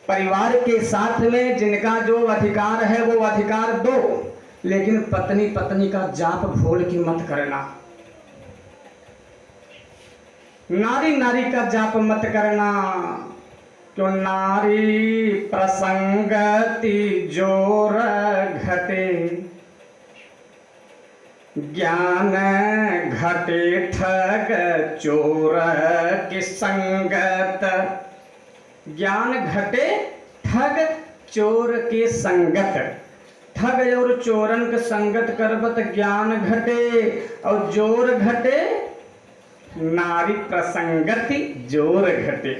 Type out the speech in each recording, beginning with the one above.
परिवार के साथ में जिनका जो अधिकार है वो अधिकार दो, लेकिन पत्नी पत्नी का जाप भूल की मत करना। नारी नारी का जाप मत करना, क्यों नारी प्रसंगति जोर घटे, ज्ञान घटे ठग चोर की संगत। ज्ञान घटे ठग चोर की संगत, ठग और चोरन के संगत करबत ज्ञान घटे और जोर घटे, नारी प्रसंगति जोर घटे।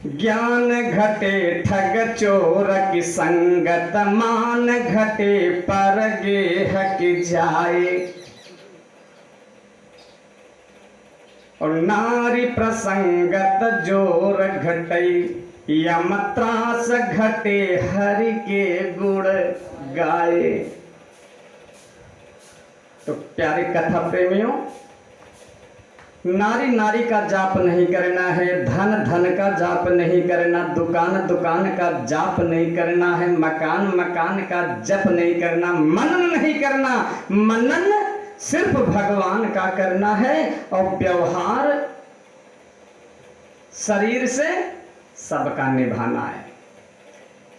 ज्ञान घटे ठग चोर की संगत, मान घटे पर गेह की जाए, और नारी प्रसंगत जोर घटई, यम त्रास घटे हरि के गुण गाए। तो प्यारे कथा प्रेमियों, नारी नारी का जाप नहीं करना है, धन धन का जाप नहीं करना, दुकान दुकान का जाप नहीं करना है, मकान मकान का जप नहीं करना, मनन नहीं करना। मनन सिर्फ भगवान का करना है, और व्यवहार शरीर से सबका निभाना है।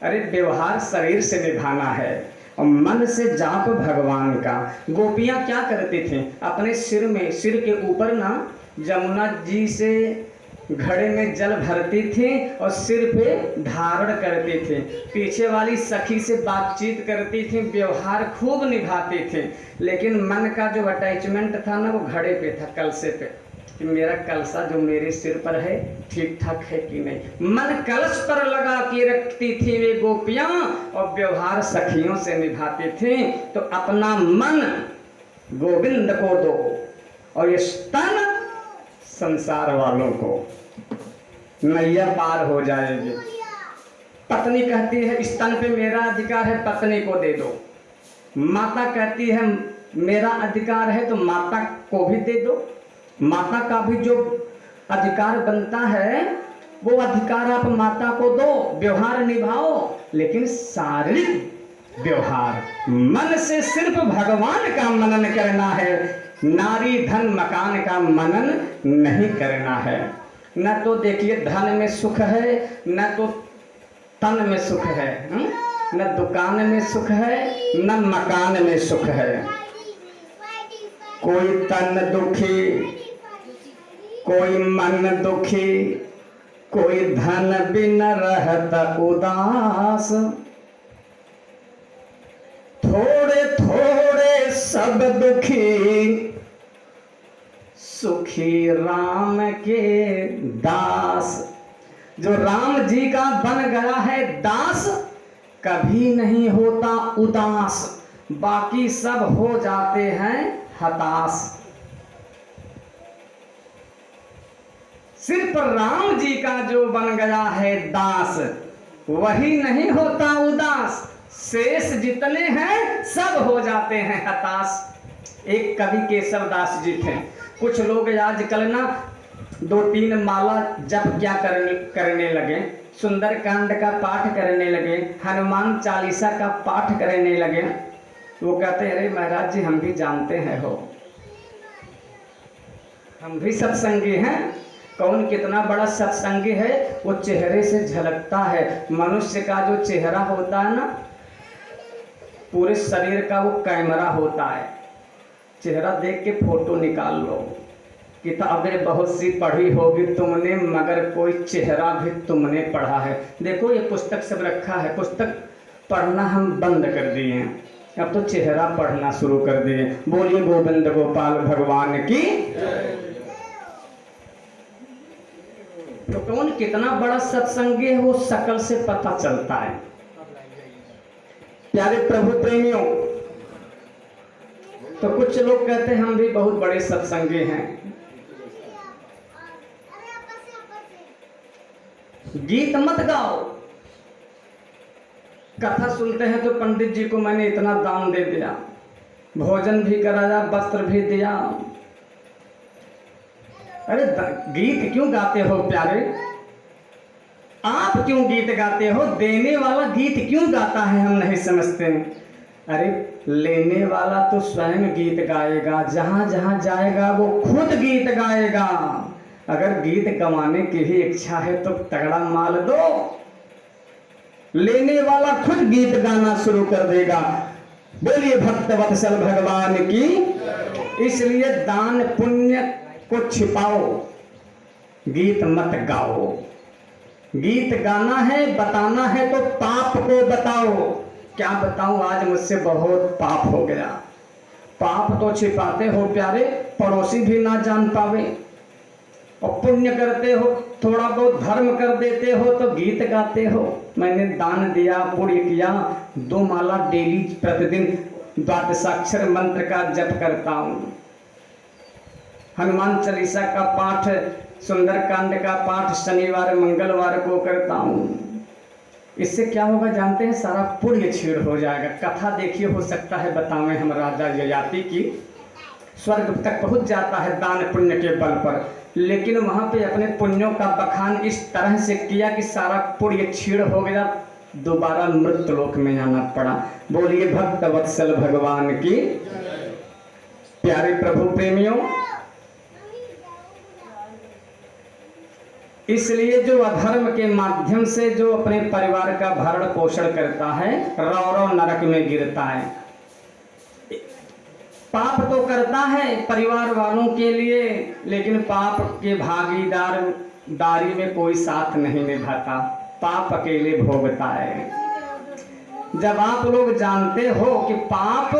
अरे व्यवहार शरीर से निभाना है और मन से जाप भगवान का। गोपियां क्या करती थी, अपने सिर में, सिर के ऊपर ना जमुना जी से घड़े में जल भरती थी और सिर पे धारण करती थी, पीछे वाली सखी से बातचीत करती थी, व्यवहार खूब निभाती थी, लेकिन मन का जो अटैचमेंट था ना वो घड़े पे था, कलशे पे, कि मेरा कलशा जो मेरे सिर पर है ठीक ठाक है कि नहीं। मन कलश पर लगा के रखती थी वे गोपियां और व्यवहार सखियों से निभाती थी। तो अपना मन गोविंद को दो और ये तन संसार वालों को, नैया पार हो जाएगी। पत्नी कहती है स्तन पे मेरा अधिकार है, पत्नी को दे दो। माता कहती है मेरा अधिकार है, तो माता को भी दे दो। माता का भी जो अधिकार बनता है वो अधिकार आप माता को दो, व्यवहार निभाओ, लेकिन शारीरिक व्यवहार मन से सिर्फ भगवान का मनन करना है, नारी धन मकान का मनन नहीं करना है। न तो देखिए धन में सुख है, न तो तन में सुख है, न दुकान में सुख है, न मकान में सुख है। कोई तन दुखी, कोई मन दुखी, कोई धन बिन रहता उदास, थोड़े थोड़े सब दुखी, सुखी राम के दास। जो राम जी का बन गया है दास, कभी नहीं होता उदास, बाकी सब हो जाते हैं हताश। सिर्फ राम जी का जो बन गया है दास, वही नहीं होता उदास, शेष जितने हैं सब हो जाते हैं हताश। एक कवि केशव दास जी थे। कुछ लोग आजकल ना 2-3 माला जप क्या करने लगे, सुंदरकांड का पाठ करने लगे, हनुमान चालीसा का पाठ करने लगे। वो कहते हैं अरे महाराज जी हम भी जानते हैं हो, हम भी सत्संगी हैं। कौन कितना बड़ा सत्संगी है वो चेहरे से झलकता है। मनुष्य का जो चेहरा होता है ना, पूरे शरीर का वो कैमरा होता है। चेहरा देख के फोटो निकाल लो। किताबें बहुत सी पढ़ी होगी तुमने, मगर कोई चेहरा भी तुमने पढ़ा है। देखो ये पुस्तक सब रखा है, पुस्तक पढ़ना हम बंद कर दिए हैं, अब तो चेहरा पढ़ना शुरू कर दिए। बोलिए गोविंद गोपाल भगवान की। तो कौन कितना बड़ा सत्संगी है वो शकल से पता चलता है। प्यारे प्रभु प्रेमियों, तो कुछ लोग कहते हैं हम भी बहुत बड़े सत्संगी हैं। गीत मत गाओ, कथा सुनते हैं तो पंडित जी को मैंने इतना दान दे दिया, भोजन भी कराया, वस्त्र भी दिया, अरे गीत क्यों गाते हो प्यारे? आप क्यों गीत गाते हो? देने वाला गीत क्यों गाता है, हम नहीं समझते। अरे लेने वाला तो स्वयं गीत गाएगा, जहां जहां जाएगा वो खुद गीत गाएगा। अगर गीत गवाने की ही इच्छा है तो तगड़ा माल दो, लेने वाला खुद गीत गाना शुरू कर देगा। बोलिए भक्तवत्सल भगवान की। इसलिए दान पुण्य को छिपाओ, गीत मत गाओ। गीत गाना है, बताना है तो पाप को बताओ। क्या बताऊं, आज मुझसे बहुत पाप हो गया। पाप तो छिपाते हो प्यारे, पड़ोसी भी ना जान पावे। और पुण्य करते हो, थोड़ा बहुत धर्म कर देते हो तो गीत गाते हो। मैंने दान दिया, पुण्य किया, 2 माला डेली प्रतिदिन द्वादशाक्षर मंत्र का जप करता हूँ, हनुमान चालीसा का पाठ, सुंदरकांड का पाठ शनिवार मंगलवार को करता हूँ। इससे क्या होगा जानते हैं? सारा पुण्य छीड़ हो जाएगा। कथा देखिए, हो सकता है बतावें हम राजा ययाति की, स्वर्ग तक पहुंच जाता है दान पुण्य के बल पर, लेकिन वहां पे अपने पुण्यों का बखान इस तरह से किया कि सारा पुण्य छीड़ हो गया, दोबारा मृत्यु लोक में आना पड़ा। बोलिए भक्तवत्सल भगवान की। प्यारे प्रभु प्रेमियों, इसलिए जो अधर्म के माध्यम से जो अपने परिवार का भरण पोषण करता है, रौरव नरक में गिरता है। पाप तो करता है परिवार वालों के लिए, लेकिन पाप के भागीदारी में कोई साथ नहीं निभाता, पाप अकेले भोगता है। जब आप लोग जानते हो कि पाप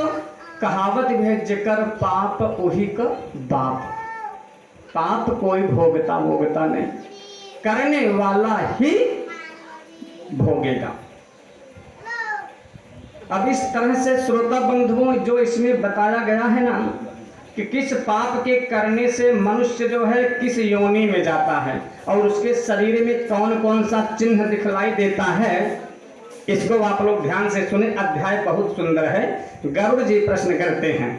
कहावत है, जिकर पाप उही का बाप, पाप कोई भोगता नहीं, करने वाला ही भोगेगा। अब इस तरह से श्रोता बंधुओं, जो इसमें बताया गया है ना कि किस पाप के करने से मनुष्य जो है किस योनि में जाता है और उसके शरीर में कौन कौन सा चिन्ह दिखलाई देता है, इसको आप लोग ध्यान से सुने। अध्याय बहुत सुंदर है। गरुड़ जी प्रश्न करते हैं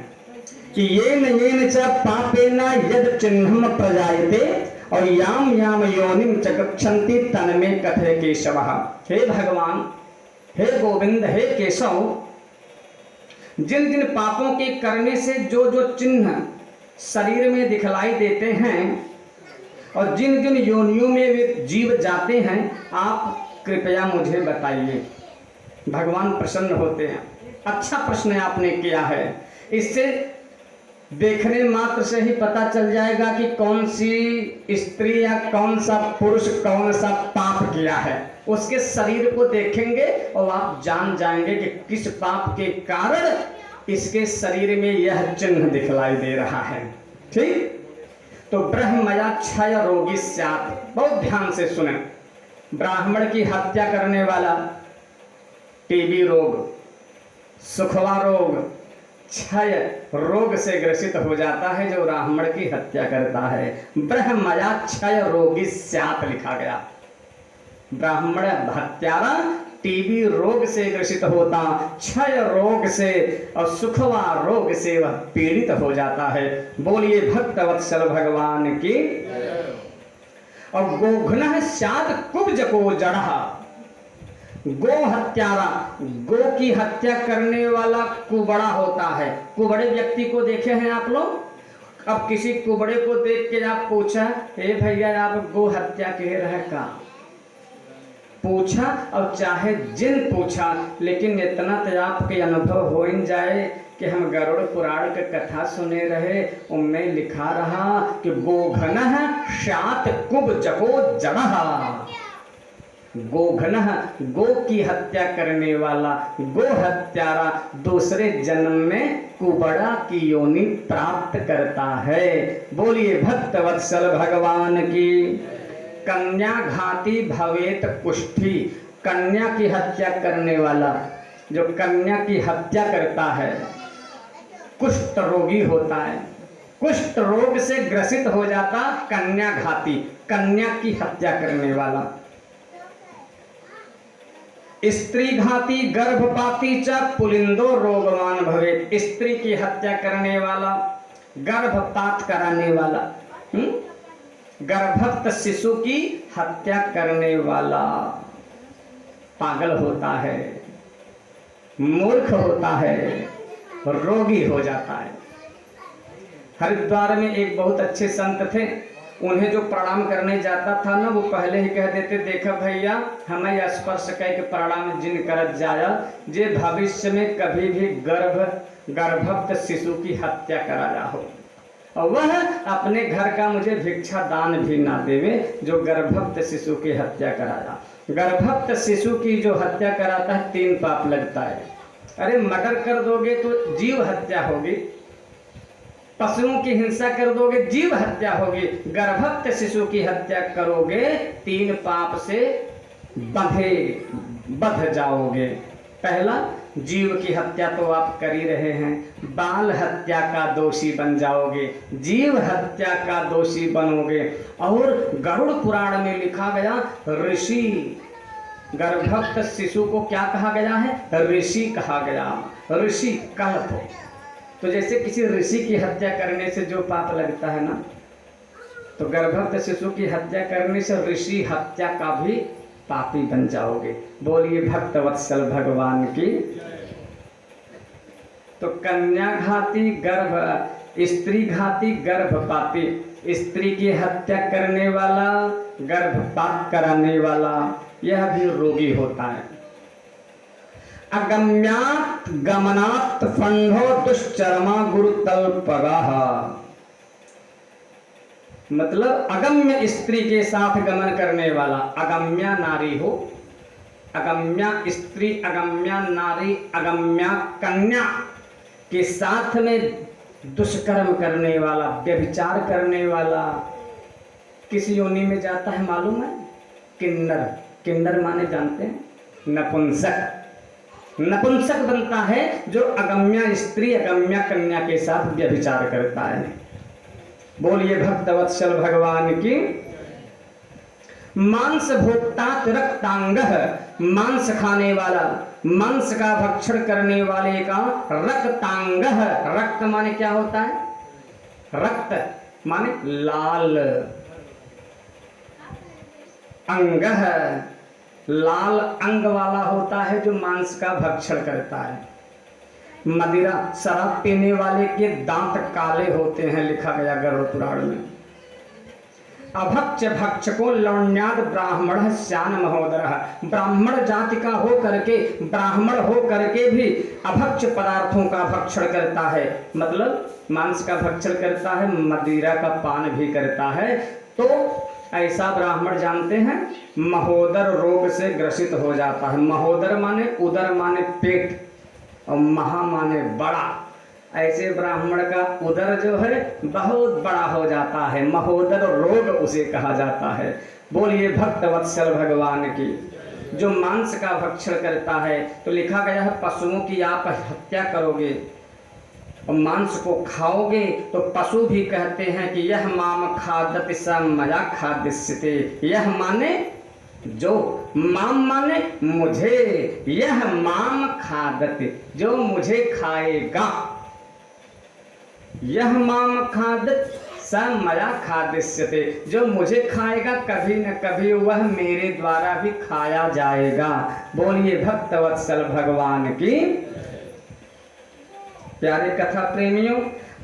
कि येन च पापेन यद चिन्हम प्रजायते और याम याम योनिम च गच्छन्ति तन्मे कथे केशवः। हे भगवान, हे गोविंद, हे केशव, जिन जिन पापों के करने से जो जो चिन्ह शरीर में दिखलाई देते हैं और जिन जिन योनियों में वे जीव जाते हैं, आप कृपया मुझे बताइए। भगवान प्रसन्न होते हैं। अच्छा प्रश्न आपने किया है। इससे देखने मात्र से ही पता चल जाएगा कि कौन सी स्त्री या कौन सा पुरुष कौन सा पाप किया है। उसके शरीर को देखेंगे और आप जान जाएंगे कि किस पाप के कारण इसके शरीर में यह चिन्ह दिखलाई दे रहा है। ठीक, तो ब्रह्मया क्षय रोगी स्यात्। बहुत ध्यान से सुने। ब्राह्मण की हत्या करने वाला टीबी रोग, सुखवा रोग, क्षय रोग से ग्रसित हो जाता है जो ब्राह्मण की हत्या करता है। ब्रह्मया क्षय रोगी स्यात् लिखा गया। ब्राह्मण हत्यारा टीबी रोग से ग्रसित होता, क्षय रोग से और सुखवा रोग से वह पीड़ित हो जाता है। बोलिए भक्तवत्सल भगवान की। और गोघ्नः स्यात् कुब्ज को जड़हा। गो हत्यारा, गो की हत्या करने वाला कुबड़ा होता है। कुबड़े व्यक्ति को देखे हैं आप लोग? अब किसी कुबड़े को देख के आप पूछा, हे भैया आप गो हत्या कह रहे का? पूछा और चाहे जिन पूछा, लेकिन इतना तो आपके अनुभव हो ही जाए कि हम गरुड़ पुराण की कथा सुने रहे, उनमें लिखा रहा कि गोघ्नः स्यात् कुब्जको जड़हा। गोघ्नः, गो की हत्या करने वाला, गो हत्यारा दूसरे जन्म में कुबड़ा की योनि प्राप्त करता है। बोलिए भक्तवत्सल भगवान की। कन्या घाती भवेत कुष्ठी। कन्या की हत्या करने वाला, जो कन्या की हत्या करता है, कुष्ठ रोगी होता है। कुष्ठ रोग से ग्रसित हो जाता कन्या घाती, कन्या की हत्या करने वाला। स्त्री घाती गर्भपाती च पुलिंदो रोगवान भवेत। स्त्री की हत्या करने वाला, गर्भपात कराने वाला, गर्भस्थ शिशु की हत्या करने वाला पागल होता है, मूर्ख होता है, रोगी हो जाता है। हरिद्वार में एक बहुत अच्छे संत थे, उन्हें जो प्रणाम करने जाता था ना, वो पहले ही कह देते, देखा भैया हमें स्पर्श कह के प्रणाम जिन करत जाया, जे भविष्य में कभी भी गर्भस्थ शिशु की हत्या कराया हो, और वह अपने घर का मुझे भिक्षा दान भी ना देवे जो गर्भस्थ शिशु की हत्या कराया। गर्भस्थ शिशु की जो हत्या कराता है 3 पाप लगता है। अरे मर्डर कर दोगे तो जीव हत्या होगी, पशुओं की हिंसा कर दोगे जीव हत्या होगी, गर्भस्थ शिशु की हत्या करोगे 3 पाप से बंध जाओगे। पहला, जीव की हत्या तो आप कर ही रहे हैं, बाल हत्या का दोषी बन जाओगे, जीव हत्या का दोषी बनोगे। और गरुड़ पुराण में लिखा गया, ऋषि, गर्भस्थ शिशु को क्या कहा गया है? ऋषि कहा गया। ऋषि कल्प, तो जैसे किसी ऋषि की हत्या करने से जो पाप लगता है ना, तो गर्भस्थ शिशु की हत्या करने से ऋषि हत्या का भी पापी बन जाओगे। बोलिए भक्त वत्सल भगवान की। तो कन्या घाती, स्त्री घाती, गर्भपाती, स्त्री की हत्या करने वाला, गर्भपात कराने वाला, यह भी रोगी होता है। अगम्यात गमनात् फंडो दुश्चरमा गुरुतल्पगाः, मतलब अगम्य स्त्री के साथ गमन करने वाला, अगम्या नारी हो, अगम्या स्त्री, अगम्या नारी, अगम्या कन्या के साथ में दुष्कर्म करने वाला, व्यभिचार करने वाला किस योनि में जाता है मालूम है? किन्नर। किन्नर माने जानते हैं? नपुंसक। नपुंसक बनता है जो अगम्या स्त्री, अगम्या कन्या के साथ व्यभिचार करता है। बोलिए भक्तवत्सल भगवान की। मांस भोक्ता रक्तांग, मांस खाने वाला, मांस का भक्षण करने वाले का रक्तांग। रक्त माने क्या होता है? रक्त माने लाल, अंग, लाल अंग वाला होता है जो मांस का भक्षण करता है। मदिरा, शराब पीने वाले के दांत काले होते हैं, लिखा गया गरुड़ पुराण में। अभक्ष भक्षको लौण्याद ब्राह्मण श्यान महोदर, ब्राह्मण जाति का हो करके, ब्राह्मण हो करके भी अभक्ष पदार्थों का भक्षण करता है, मतलब मांस का भक्षण करता है, मदिरा का पान भी करता है। तो ऐसा ब्राह्मण जानते हैं महोदर रोग से ग्रसित हो जाता है। महोदर माने उदर माने पेट, और महा माने बड़ा। ऐसे ब्राह्मण का उदर जो है बहुत बड़ा हो जाता है, महोदर रोग उसे कहा जाता है। बोलिए भक्त वत्सल भगवान की। जो मांस का भक्षण करता है, तो लिखा गया है पशुओं की आप हत्या करोगे और मांस को खाओगे तो पशु भी कहते हैं कि यह माम खादति स मया खादिष्यते। यह माने जो, माम माने मुझे, यह माम खादति जो मुझे खाएगा, यह माम खादति स मया खादिष्यते जो मुझे खाएगा, कभी न कभी वह मेरे द्वारा भी खाया जाएगा। बोलिए भक्तवत्सल भगवान की। प्यारे कथा प्रेमियों,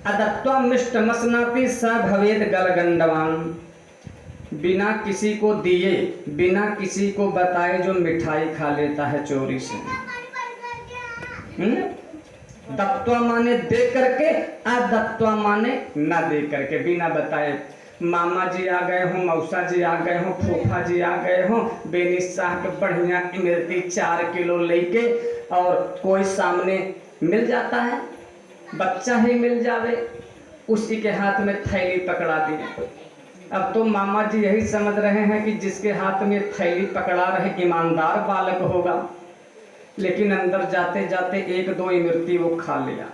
अदत्वा मिष्ट मसनाति स भवेद गलगंडवान, बिना किसी को दिए, बिना किसी को बताए जो मिठाई खा लेता है चोरी से। दत्वा माने दे करके, अदत्वा माने न दे करके, बिना बताए। मामा जी आ गए हों, मौसा जी आ गए हों, फूफा जी आ गए हों, बेनिस साहब बढ़िया इमरती 4 किलो लेके, और कोई सामने मिल जाता है, बच्चा ही मिल जावे, उसी के हाथ में थैली पकड़ा दी। अब तो मामा जी यही समझ रहे हैं कि जिसके हाथ में थैली पकड़ा रहे ईमानदार बालक होगा, लेकिन अंदर जाते जाते 1-2 इमरती वो खा लिया,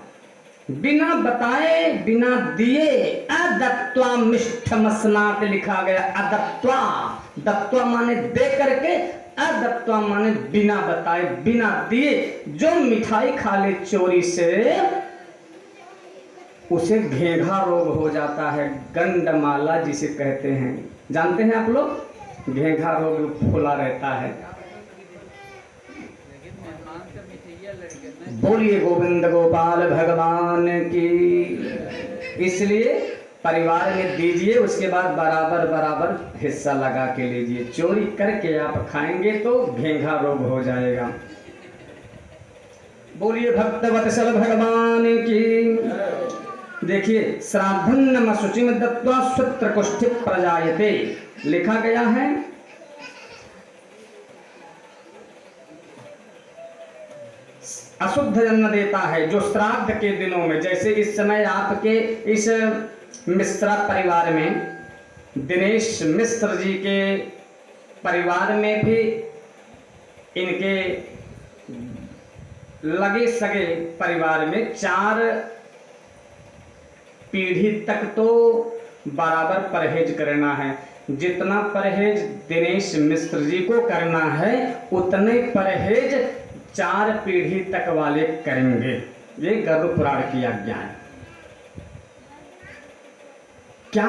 बिना बताए, बिना दिए। अदत्वा मिष्ठ मसनात लिखा गया। अदत्वा, दत्वा माने दे करके, अदत्वा माने बिना बताए, बिना दिए जो मिठाई खा ले चोरी से, उसे घेघा रोग हो जाता है, गंडमाला जिसे कहते हैं। जानते हैं आप लोग, घेघा रोग फूला रहता है। बोलिए गोविंद गोपाल भगवान की। इसलिए परिवार में दीजिए, उसके बाद बराबर बराबर हिस्सा लगा के लीजिए। चोरी करके आप खाएंगे तो घेघा रोग हो जाएगा। बोलिए भक्तवत्सल भगवान की। देखिए, श्राद्धम शुचिम दत्वा सूत्र कुष्ठि प्रजायते, लिखा गया है अशुद्ध जन्म देता है जो श्राद्ध के दिनों में, जैसे इस समय आपके इस मिश्रा परिवार में, दिनेश मिश्र जी के परिवार में भी इनके लगे सगे परिवार में 4 पीढ़ी तक तो बराबर परहेज करना है। जितना परहेज दिनेश मिश्र जी को करना है उतने परहेज 4 पीढ़ी तक वाले करेंगे। ये गरुड़ पुराण की आज्ञा है। क्या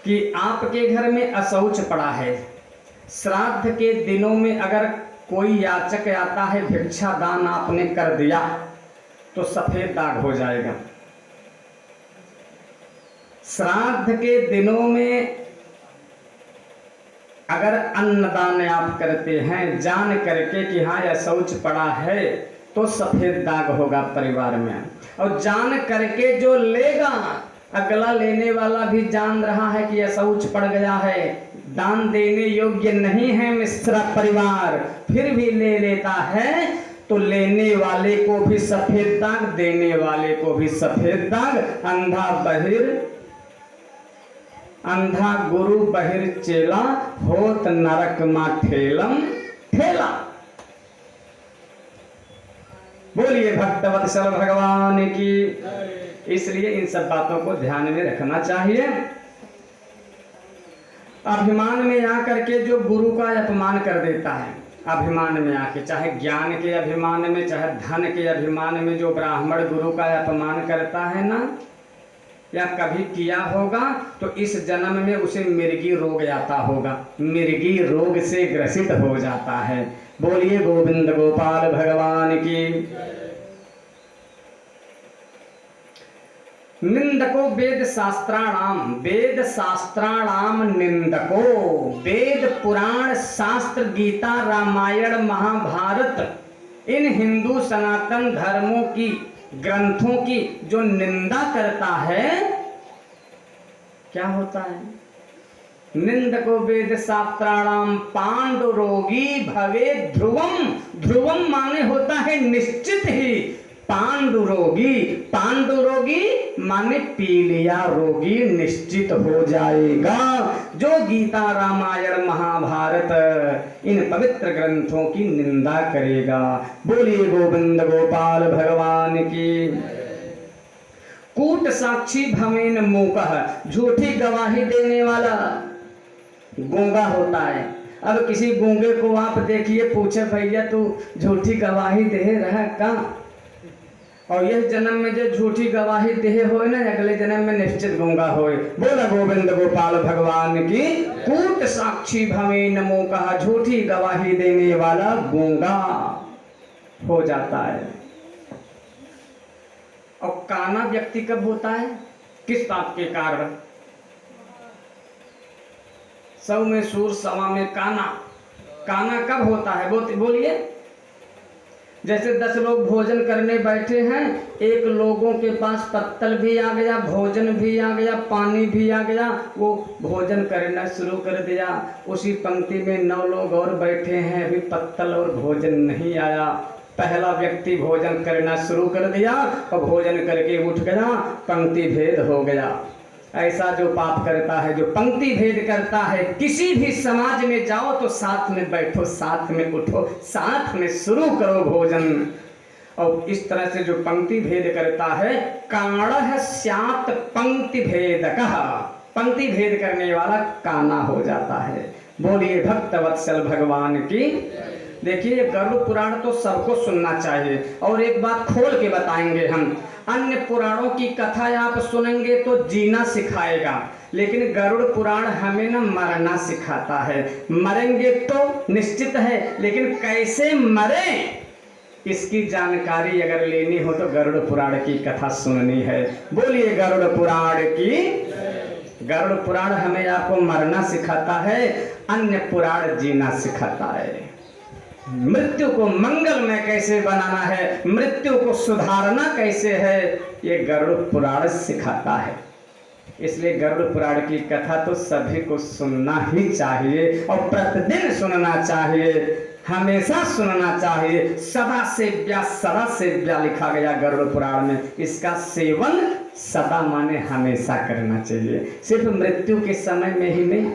कि आपके घर में अशौच पड़ा है, श्राद्ध के दिनों में अगर कोई याचक आता है, भिक्षा दान आपने कर दिया तो सफेद दाग हो जाएगा। श्राद्ध के दिनों में अगर अन्नदान आप करते हैं जान करके कि हाँ यह शौच पड़ा है, तो सफेद दाग होगा परिवार में। और जान करके जो लेगा, अगला लेने वाला भी जान रहा है कि यह शौच पड़ गया है, दान देने योग्य नहीं है मिश्रा परिवार, फिर भी ले लेता है, तो लेने वाले को भी सफेद दाग, देने वाले को भी सफेद दाग। अंधा गुरु बहिर चेला, होत नरक मा ठेलम ठेला। बोलिए भक्तवत्सल भगवान की। इसलिए इन सब बातों को ध्यान में रखना चाहिए। अभिमान में आकर के जो गुरु का अपमान कर देता है, अभिमान में आके, चाहे ज्ञान के अभिमान में, चाहे धन के अभिमान में, जो ब्राह्मण गुरु का अपमान करता है ना, या कभी किया होगा, तो इस जन्म में उसे मिर्गी रोग आता होगा, मिर्गी रोग से ग्रसित हो जाता है। बोलिए गोविंद गोपाल भगवान की। निंदको वेद शास्त्राणाम, वेद शास्त्राणाम निंदको, वेद पुराण शास्त्र गीता रामायण महाभारत, इन हिंदू सनातन धर्मों की ग्रंथों की जो निंदा करता है, क्या होता है? निंदको वेद शास्त्राणाम पांडुरोगी भवे ध्रुवम। ध्रुवम माने होता है निश्चित ही, पांडुरोगी, पांडुरोगी माने पीलिया रोगी निश्चित हो जाएगा। जो गीता रामायण महाभारत इन पवित्र ग्रंथों की निंदा करेगा। बोलिए गोविंद गोपाल भगवान की। कूट साक्षी भवेन मूकः, झूठी गवाही देने वाला गूंगा होता है। अब किसी गूंगे को आप देखिए, पूछे भैया तू झूठी गवाही दे रहा का, और यह जन्म में जो झूठी गवाही दे होए ना, अगले जन्म में निश्चित गूंगा होए। बोला गोविंद गोपाल भगवान की। कूट साक्षी भवेन मूकः, झूठी गवाही देने वाला गूंगा हो जाता है। और काना व्यक्ति कब होता है? किस बात के कारण? 100 में सूर 100 में काना। काना कब होता है? बोलिए। जैसे 10 लोग भोजन करने बैठे हैं, एक लोगों के पास पत्तल भी आ गया, भोजन भी आ गया, पानी भी आ गया, वो भोजन करना शुरू कर दिया। उसी पंक्ति में 9 लोग और बैठे हैं, अभी पत्तल और भोजन नहीं आया। पहला व्यक्ति भोजन करना शुरू कर दिया और भोजन करके उठ गया, पंक्ति भेद हो गया। ऐसा जो पाप करता है, जो पंक्ति भेद करता है, किसी भी समाज में जाओ तो साथ में बैठो, साथ में उठो, साथ में शुरू करो भोजन। और इस तरह से जो पंक्ति भेद करता है, काणः स्यात् पंक्ति भेदकः, पंक्ति भेद करने वाला काना हो जाता है। बोलिए भक्तवत्सल भगवान की। देखिए गरुड़ पुराण तो सबको सुनना चाहिए, और एक बात खोल के बताएंगे हम, अन्य पुराणों की कथा आप सुनेंगे तो जीना सिखाएगा, लेकिन गरुड़ पुराण हमें न मरना सिखाता है। मरेंगे तो निश्चित है, लेकिन कैसे मरे इसकी जानकारी अगर लेनी हो तो गरुड़ पुराण की कथा सुननी है। बोलिए गरुड़ पुराण की। गरुड़ पुराण हमें आपको मरना सिखाता है, अन्य पुराण जीना सिखाता है। मृत्यु को मंगलमय कैसे बनाना है, मृत्यु को सुधारना कैसे है, ये गरुड़ पुराण सिखाता है। इसलिए गरुड़ पुराण की कथा तो सभी को सुनना ही चाहिए, और प्रतिदिन सुनना चाहिए, हमेशा सुनना चाहिए। सदा सेव्या लिखा गया गरुड़ पुराण में, इसका सेवन सदा माने हमेशा करना चाहिए, सिर्फ मृत्यु के समय में ही नहीं,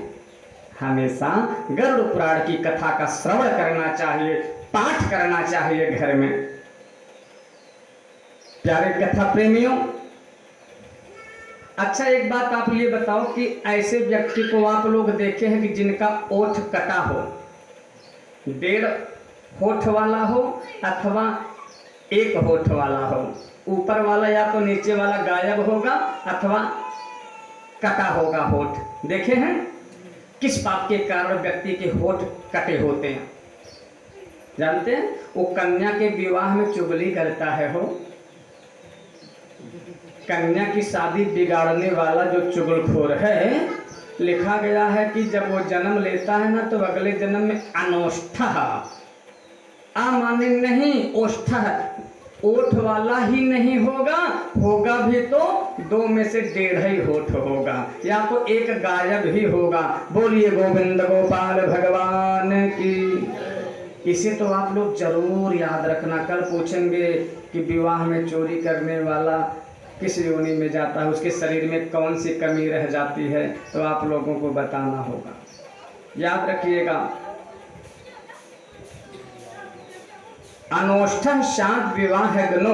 हमेशा गरुड़ पुराण की कथा का श्रवण करना चाहिए, पाठ करना चाहिए घर में। प्यारे कथा प्रेमियों, अच्छा एक बात आप ये बताओ कि ऐसे व्यक्ति को आप लोग देखे हैं कि जिनका ओठ कटा हो, 1.5 होठ वाला हो अथवा 1 होठ वाला हो, ऊपर वाला या तो नीचे वाला गायब होगा अथवा कटा होगा होठ, देखे हैं? किस पाप के कारण व्यक्ति के होठ कटे होते हैं जानते हैं? वो कन्या के विवाह में चुगली करता है, हो कन्या की शादी बिगाड़ने वाला जो चुगलखोर है, लिखा गया है कि जब वो जन्म लेता है ना तो अगले जन्म में अनोष्ठा, आ माने नहीं ओष्ठा, ओठ वाला ही नहीं होगा, होगा भी तो 2 में से 1.5 ही होठ होगा, या तो 1 गायब ही होगा। बोलिए गोविंद गोपाल भगवान की। इसे तो आप लोग जरूर याद रखना। कल पूछेंगे कि विवाह में चोरी करने वाला किस योनि में जाता है, उसके शरीर में कौन सी कमी रह जाती है, तो आप लोगों को बताना होगा, याद रखिएगा। अनोष्ठा शांत विवाह है गनो।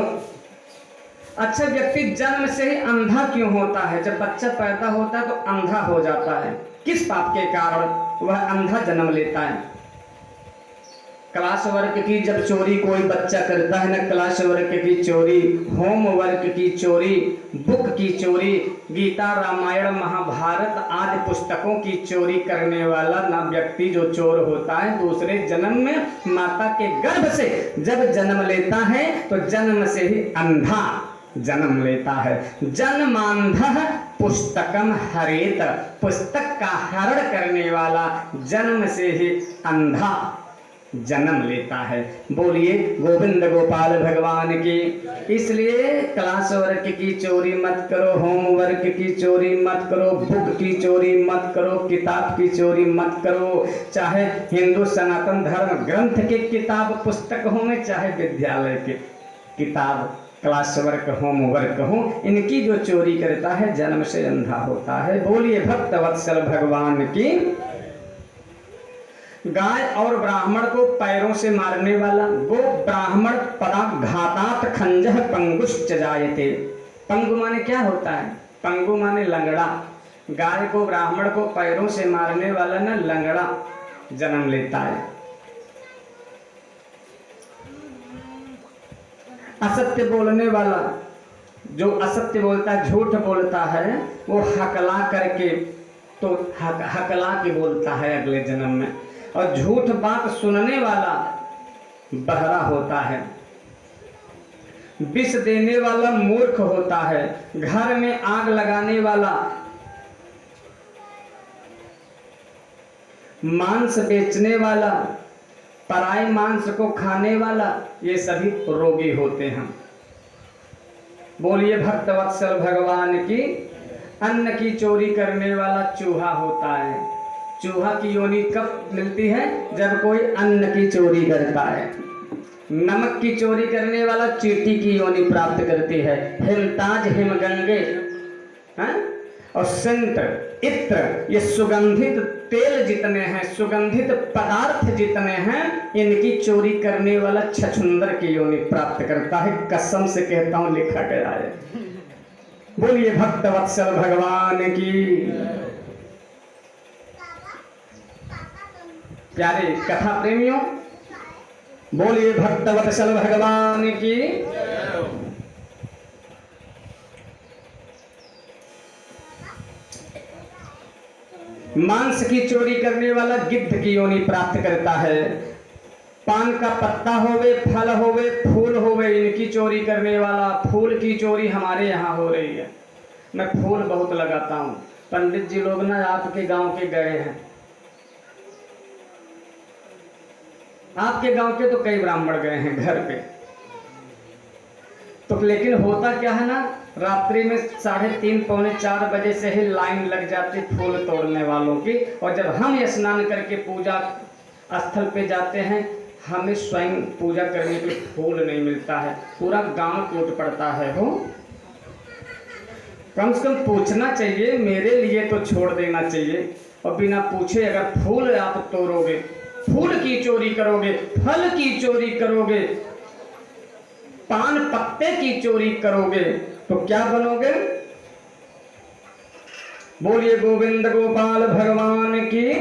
अच्छा व्यक्ति जन्म से ही अंधा क्यों होता है? जब बच्चा पैदा होता है तो अंधा हो जाता है, किस पाप के कारण वह अंधा जन्म लेता है? क्लास वर्क की जब चोरी कोई बच्चा करता है ना, क्लास वर्क की चोरी, होमवर्क की चोरी, बुक की चोरी, गीता रामायण महाभारत आदि पुस्तकों की चोरी करने वाला ना व्यक्ति जो चोर होता है, दूसरे जन्म में माता के गर्भ से जब जन्म लेता है तो जन्म से ही अंधा जन्म लेता है। जन्मांधः पुस्तकम हरेत, पुस्तक का हरण करने वाला जन्म से ही अंधा जन्म लेता है। बोलिए गोविंद गोपाल भगवान की। इसलिए क्लास वर्क की चोरी मत करो, होमवर्क की चोरी मत करो, बुक की चोरी मत करो, किताब की चोरी मत करो, चाहे हिंदू सनातन धर्म ग्रंथ के किताब पुस्तक हो में, चाहे विद्यालय के किताब क्लास वर्क होमवर्क हो, इनकी जो चोरी करता है जन्म से अंधा होता है। बोलिए भक्त वत्सल भगवान की। गाय और ब्राह्मण को पैरों से मारने वाला, गो ब्राह्मण पदा घातात खंजह पंगुश्च जायते। पंगु माने क्या होता है? पंगु माने लंगड़ा। गाय को ब्राह्मण को पैरों से मारने वाला ना लंगड़ा जन्म लेता है। असत्य बोलने वाला, जो असत्य बोलता है, झूठ बोलता है, वो हकला करके तो हकला के बोलता है अगले जन्म में। और झूठ बात सुनने वाला बहरा होता है। विष देने वाला मूर्ख होता है। घर में आग लगाने वाला, मांस बेचने वाला, पराये मांस को खाने वाला, ये सभी रोगी होते हैं। बोलिए भक्त वत्सल भगवान की। अन्न की चोरी करने वाला चूहा होता है। चूहा की योनि कब मिलती है? जब कोई अन्न की चोरी करता है। नमक की चोरी करने वाला चींटी की योनि प्राप्त करती है। हिमताज हिमगंगे और सेंट इत्र, ये सुगंधित तेल जितने हैं, सुगंधित पदार्थ जितने हैं, इनकी चोरी करने वाला छछुंदर की योनि प्राप्त करता है। कसम से कहता हूं, लिखा गया है। बोलिए भक्त वत्सल भगवान की। प्यारे कथा प्रेमियों, बोलिए भक्तवत्सल भगवान की। मांस की चोरी करने वाला गिद्ध की योनि प्राप्त करता है। पान का पत्ता होवे, फल होवे, फूल होवे, इनकी चोरी करने वाला, फूल की चोरी हमारे यहाँ हो रही है। मैं फूल बहुत लगाता हूँ। पंडित जी लोग ना आपके गांव के गए हैं, आपके गांव के तो कई ब्राह्मण गए हैं घर पे, तो लेकिन होता क्या है ना, रात्रि में 3:30 पौने 4 बजे से ही लाइन लग जाती फूल तोड़ने वालों की। और जब हम स्नान करके पूजा स्थल पे जाते हैं, हमें स्वयं पूजा करने के फूल नहीं मिलता है, पूरा गांव टूट पड़ता है। हो कम से कम पूछना चाहिए, मेरे लिए तो छोड़ देना चाहिए। और बिना पूछे अगर फूल आप तोड़ोगे, फूल की चोरी करोगे, फल की चोरी करोगे, पान पत्ते की चोरी करोगे, तो क्या बनोगे? बोलिए गोविंद गोपाल भगवान की।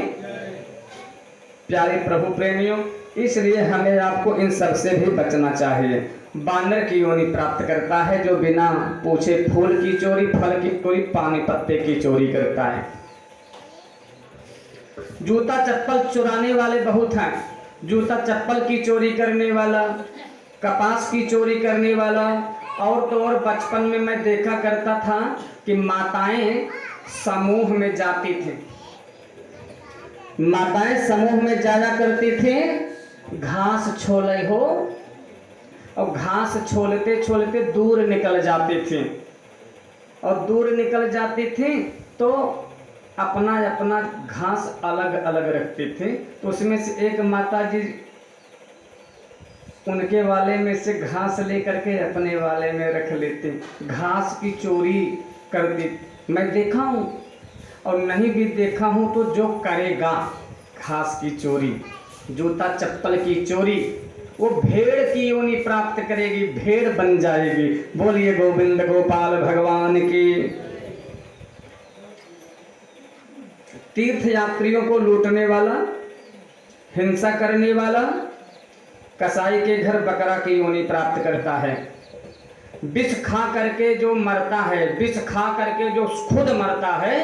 प्यारे प्रभु प्रेमियों, इसलिए हमें आपको इन सब से भी बचना चाहिए। बानर की योनि प्राप्त करता है जो बिना पूछे फूल की चोरी, फल की चोरी, पानी पत्ते की चोरी करता है। जूता चप्पल चुराने वाले बहुत हैं। जूता चप्पल की चोरी करने वाला, कपास की चोरी करने वाला, और तो और बचपन में मैं देखा करता था कि माताएं समूह में जाती थी, माताएं समूह में जाया करती थी घास छोले हो, और घास छोलते छोलते दूर निकल जाती थी, और दूर निकल जाती थी तो अपना अपना घास अलग अलग रखती थी। तो उसमें से एक माता जी उनके वाले में से घास लेकर के अपने वाले में रख लेती, घास की चोरी करती। मैं देखा हूँ, और नहीं भी देखा हूँ तो जो करेगा घास की चोरी, जूता चप्पल की चोरी, वो भेड़ की योनि प्राप्त करेगी, भेड़ बन जाएगी। बोलिए गोविंद गोपाल भगवान की। तीर्थ यात्रियों को लूटने वाला, हिंसा करने वाला, कसाई के घर बकरा की योनि प्राप्त करता है। विष खा करके जो मरता है, विष खा करके जो खुद मरता है,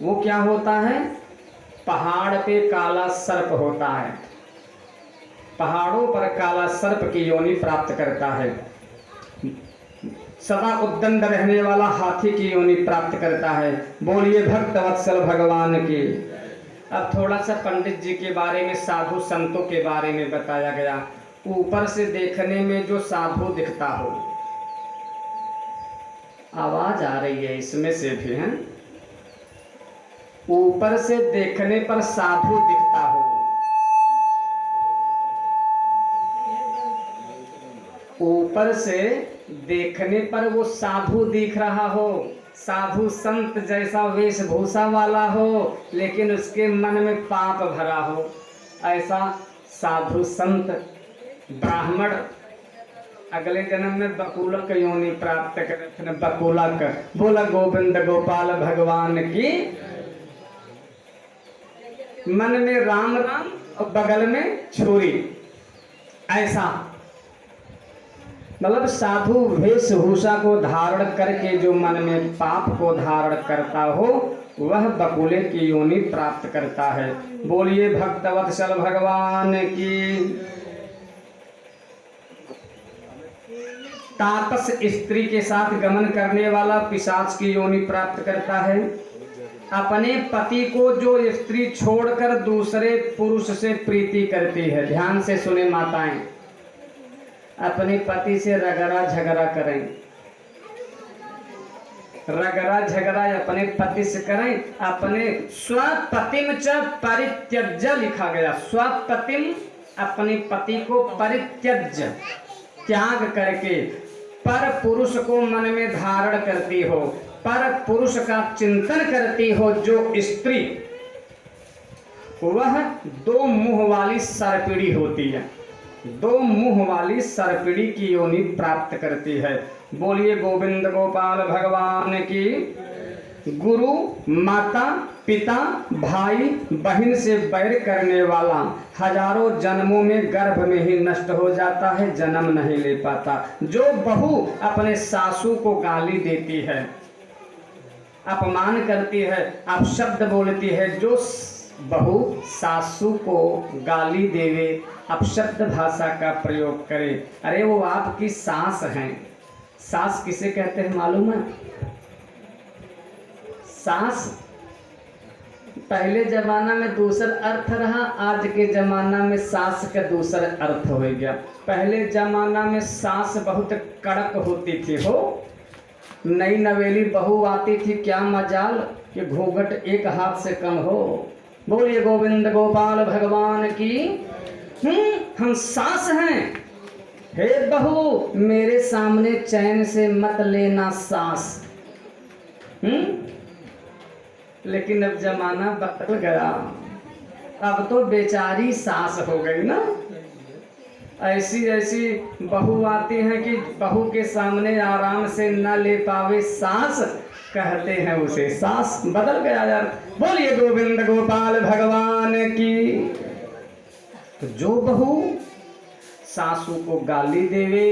वो क्या होता है? पहाड़ पे काला सर्प होता है, पहाड़ों पर काला सर्प की योनि प्राप्त करता है। सदा उद्दंड रहने वाला हाथी की योनि प्राप्त करता है। बोलिए भक्तवत्सल भगवान की। अब थोड़ा सा पंडित जी के बारे में, साधु संतों के बारे में बताया गया। ऊपर से देखने में जो साधु दिखता हो, आवाज आ रही है इसमें से भी है, ऊपर से देखने पर साधु दिखता हो, ऊपर से देखने पर वो साधु दिख रहा हो, साधु संत जैसा वेशभूषा वाला हो, लेकिन उसके मन में पाप भरा हो, ऐसा साधु संत ब्राह्मण अगले जन्म में बकुलक योनि प्राप्त करते। बकुलक, बोला गोविंद गोपाल भगवान की। मन में राम राम और बगल में छुरी, ऐसा मतलब साधु वेशभूषा को धारण करके जो मन में पाप को धारण करता हो, वह बकुले की योनि प्राप्त करता है। बोलिए भक्तवत्सल भगवान की। तापस स्त्री के साथ गमन करने वाला पिशाच की योनि प्राप्त करता है। अपने पति को जो स्त्री छोड़कर दूसरे पुरुष से प्रीति करती है, ध्यान से सुने माताएं, अपने पति से रगड़ा झगड़ा करें, रगड़ा झगड़ा अपने पति से करें। अपने स्वपतिम च परित्यज्य लिखा गया, स्वपतिम, अपने पति को परित्यज्य, त्याग करके पर पुरुष को मन में धारण करती हो, पर पुरुष का चिंतन करती हो जो स्त्री, वह दो मुंह वाली सर्पिणी होती है, दो मुंह वाली सर्पिणी की योनि प्राप्त करती है। बोलिए गोविंद गोपाल भगवान की। गुरु, माता, पिता भाई बहन से बैर करने वाला हजारों जन्मों में गर्भ में ही नष्ट हो जाता है, जन्म नहीं ले पाता। जो बहू अपने सासू को गाली देती है, अपमान करती है, अपशब्द बोलती है, जो बहू सासू को गाली देवे, अपशब्द भाषा का प्रयोग करे, अरे वो आपकी सास हैं। सास किसे कहते हैं मालूम है? सास पहले जमाना में दूसरा अर्थ रहा, आज के जमाना में सास का दूसरा अर्थ हो गया। पहले जमाना में सास बहुत कड़क होती थी, हो नई नवेली बहू आती थी, क्या मजाल कि घूंघट एक हाथ से कम हो। बोलिए गोविंद गोपाल भगवान की। हम सास हैं, हे बहू मेरे सामने चैन से मत लेना सास। लेकिन अब जमाना बदल गया, अब तो बेचारी सास हो गई ना। ऐसी ऐसी बहू आती हैं कि बहू के सामने आराम से न ले पावे सास, कहते हैं उसे सास। बदल गया यार। बोलिए गोविंद गोपाल भगवान की। तो जो बहू सासू को गाली देवे,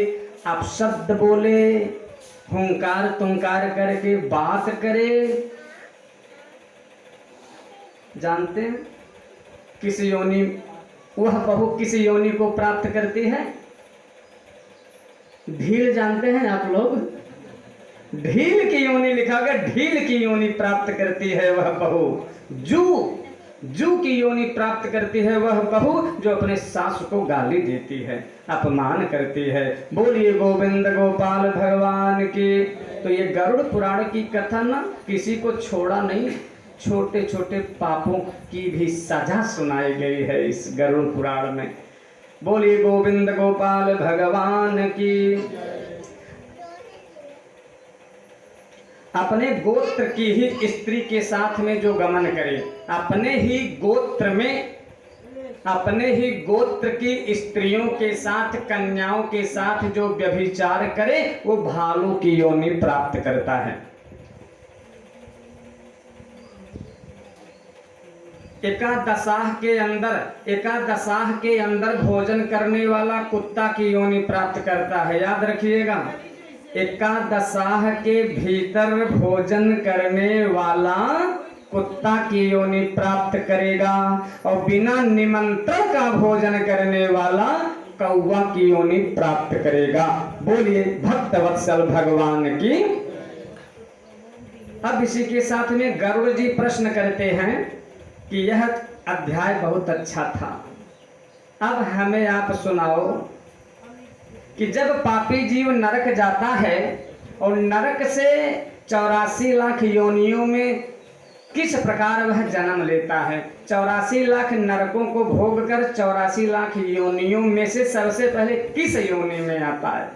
अपशब्द बोले, हुंकार तुंकार करके बात करे, जानते हैं किस योनि वह बहू किस योनि को प्राप्त करती है? ढील जानते हैं आप लोग? ढील की योनि लिखा गया, ढील की योनि प्राप्त करती है वह बहू। जू की योनि प्राप्त करती है वह बहू जो अपने सास को गाली देती है, अपमान करती है। बोलिए गोविंद गोपाल भगवान की। तो ये गरुड़ पुराण की कथा ना किसी को छोड़ा नहीं, छोटे छोटे पापों की भी सजा सुनाई गई है इस गरुड़ पुराण में। बोलिए गोविंद गोपाल भगवान की। अपने गोत्र की ही स्त्री के साथ में जो गमन करे, अपने ही गोत्र की स्त्रियों के साथ, कन्याओं के साथ जो व्यभिचार करे, वो भालू की योनि प्राप्त करता है। एकादशाह के अंदर भोजन करने वाला कुत्ता की योनि प्राप्त करता है। याद रखिएगा, एकादशाह के भीतर भोजन करने वाला कुत्ता की योनि प्राप्त करेगा, और बिना निमंत्रण का भोजन करने वाला कौवा की योनि प्राप्त करेगा। बोलिए भक्तवत्सल भगवान की। अब इसी के साथ में गरुड़ जी प्रश्न करते हैं कि यह अध्याय बहुत अच्छा था, अब हमें आप सुनाओ कि जब पापी जीव नरक जाता है और नरक से 84 लाख योनियों में किस प्रकार वह जन्म लेता है। 84 लाख नरकों को भोग कर 84 लाख योनियों में से सबसे पहले किस योनि में आता है,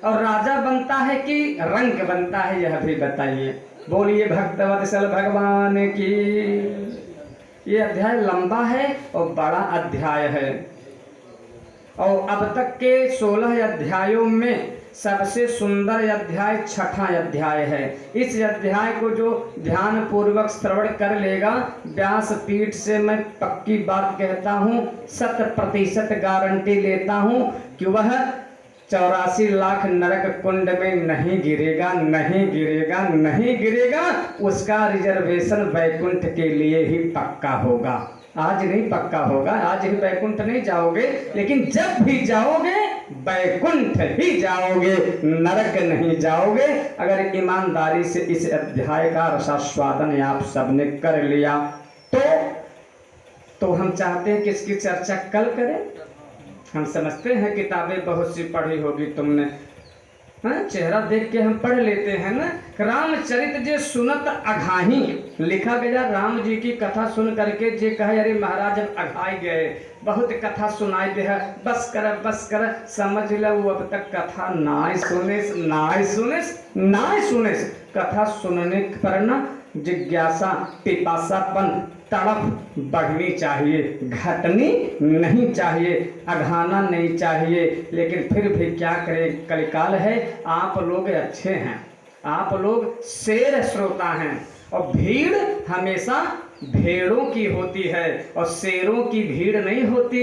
और राजा बनता है कि रंक बनता है, यह भी बताइए। बोलिए भक्तवत्सल भगवान की। ये अध्याय लंबा है और बड़ा अध्याय है, और अब तक के 16 अध्यायों में सबसे सुंदर अध्याय 6ठा अध्याय है। इस अध्याय को जो ध्यान पूर्वक श्रवण कर लेगा, व्यास पीठ से मैं पक्की बात कहता हूँ, 100% गारंटी लेता हूँ कि वह 84 लाख नरक कुंड में नहीं गिरेगा। उसका रिजर्वेशन वैकुंठ के लिए ही पक्का होगा। आज नहीं पक्का होगा, आज ही वैकुंठ नहीं जाओगे, लेकिन जब भी जाओगे वैकुंठ ही जाओगे, नरक नहीं जाओगे। अगर ईमानदारी से इस अध्याय का रसास्वादन आप सबने कर लिया तो हम चाहते हैं कि इसकी चर्चा कल करें। हम समझते हैं किताबें बहुत सी पढ़ी होगी तुमने, हाँ? चेहरा देख के हम पढ़ लेते हैं ना। रामचरित जे सुनत अघाही, लिखा गया राम जी की कथा सुन करके जे कहे अरे महाराज अब अघाई गए, बहुत कथा सुनाई दे है, बस कर समझ लो वो अब तक कथा ना सुने। कथा सुनने पर ना जिज्ञासा, पिपासापन, तड़प बढ़नी चाहिए, घटनी नहीं चाहिए, अघाना नहीं चाहिए। लेकिन फिर भी क्या करें, कलिकाल है। आप लोग अच्छे हैं, आप लोग शेर श्रोता हैं, और भीड़ हमेशा भेड़ों की होती है और शेरों की भीड़ नहीं होती,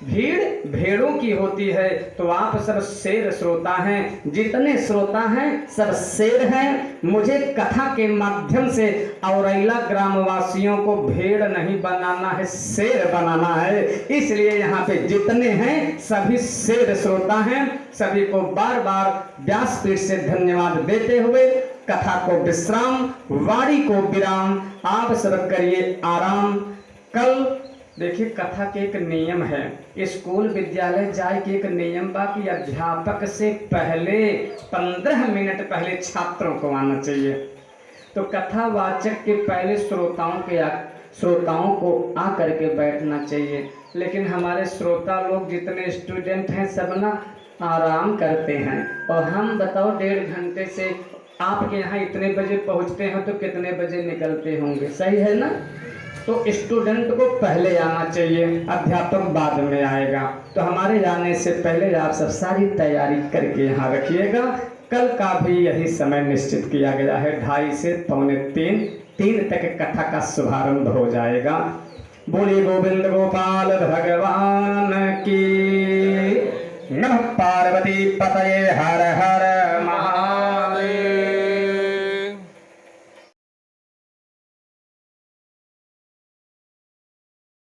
भीड़ भेड़ों की होती है। तो आप सब शेर श्रोता हैं, जितने श्रोता हैं सब शेर हैं। मुझे कथा के माध्यम से औरैला ग्रामवासियों को भेड़ नहीं बनाना है, शेर बनाना है। इसलिए यहाँ पे जितने हैं सभी शेर श्रोता हैं। सभी को बार बार व्यासपीठ से धन्यवाद देते हुए कथा को विश्राम, वाणी को विराम, आप सब करिए आराम। कल देखिए कथा के एक नियम है, स्कूल विद्यालय जाए के एक नियम बा कि अध्यापक से पहले 15 मिनट पहले छात्रों को आना चाहिए। तो कथावाचक के पहले श्रोताओं को आकर के बैठना चाहिए। लेकिन हमारे श्रोता लोग जितने स्टूडेंट हैं सब ना आराम करते हैं, और हम बताओ 1.5 घंटे से आपके यहाँ इतने बजे पहुँचते हैं तो कितने बजे निकलते होंगे, सही है ना? तो स्टूडेंट को पहले आना चाहिए, अध्यापक बाद में आएगा। तो हमारे जाने से पहले आप सब सारी तैयारी करके यहाँ रखिएगा। कल का भी यही समय निश्चित किया गया है, 2:30 से 2:45 तक कथा का शुभारंभ हो जाएगा। बोलिए गोविंद गोपाल भगवान की। नमः पार्वती पतये हर हर महा